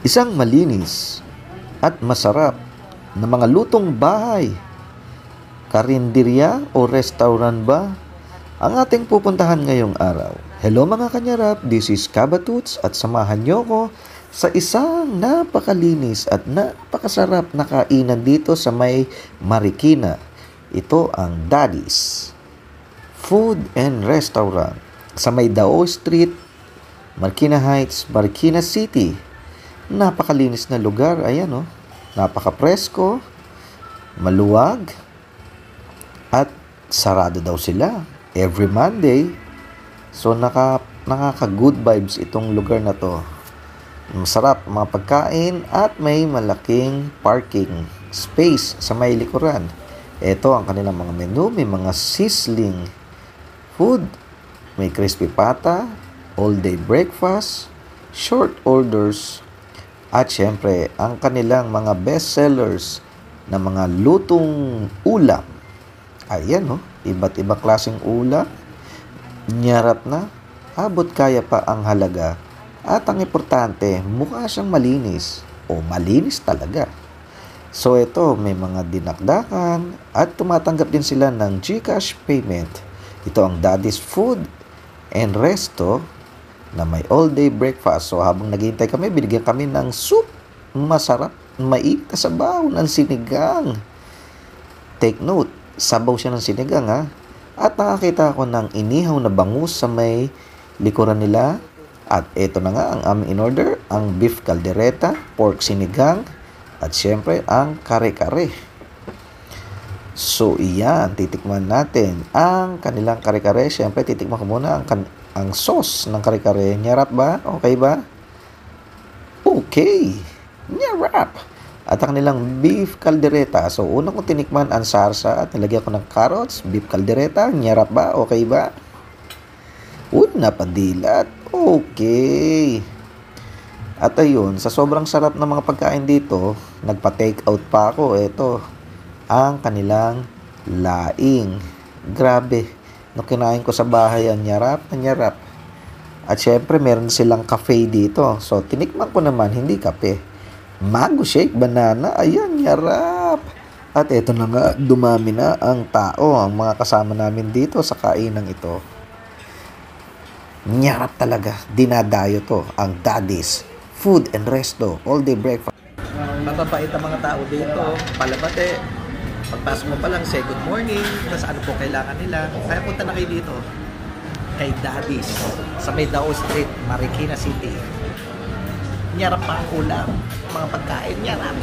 Isang malinis at masarap na mga lutong bahay, karinderya o restaurant ba ang ating pupuntahan ngayong araw? Hello mga kanyarap, this is Kabatuts at samahan niyo ko sa isang napakalinis at napakasarap na kainan dito sa may Marikina. Ito ang Daddy's Food and Restaurant sa may Dao Street, Marikina Heights, Marikina City. Napakalinis na lugar, ayan oh. Napaka-presko, maluwag, at sarado daw sila every Monday. So nakaka-good vibes itong lugar na to. Masarap mga pagkain at may malaking parking space sa may likuran. Ito ang kanilang mga menu, may mga sizzling food, may crispy pata, all-day breakfast, short orders, at syempre, ang kanilang mga best sellers na mga lutong ulam. Ayan, no? Iba't ibang klaseng ulam. Nyarap na. Abot kaya pa ang halaga. At ang importante, mukha siyang malinis. O malinis talaga. So ito, may mga dinakdakan at tumatanggap din sila ng GCash payment. Ito ang Daddy's Food and Resto na may all-day breakfast. So habang naghihintay kami, binigyan kami ng soup. Masarap, mainit na sabaw ng sinigang. Take note, sabaw siya ng sinigang ha. At nakakita ako ng inihaw na bangus sa may likuran nila. At ito na nga ang aming in-order, ang beef caldereta, pork sinigang, at syempre ang kare-kare. So iyan, titikman natin ang kanilang kare-kare. Syempre titikman ko muna ang sauce ng kare-kare. Nyarap ba? Okay ba? Okay. Nyarap. At ang kanilang beef caldereta. So, unang kong tinikman ang sarsa at nilagyan ko ng carrots, beef caldereta. Nyarap ba? Okay ba? Napadilat. Okay. At ayun, sa sobrang sarap ng mga pagkain dito, nagpa-take out pa ako. Ito, ang kanilang laing. Grabe. Nung kinain ko sa bahay, ang nyarap na nyarap. At syempre, meron silang cafe dito. So, tinikman ko naman, hindi kape. Mango shake, banana, ayan, nyarap. At eto na nga, dumami na ang tao, ang mga kasama namin dito sa kainang ito. Nyarap talaga, dinadayo to, ang Daddy's Food and Resto, all-day breakfast. Mababait ang mga tao dito, palabate. Pagpasok mo pa lang, say good morning, tapos ano po kailangan nila. Kaya punta na kayo dito kay Daddy's sa may Dao Street, Marikina City. Nyarap pa ang ulam, mga pagkain, nyarap.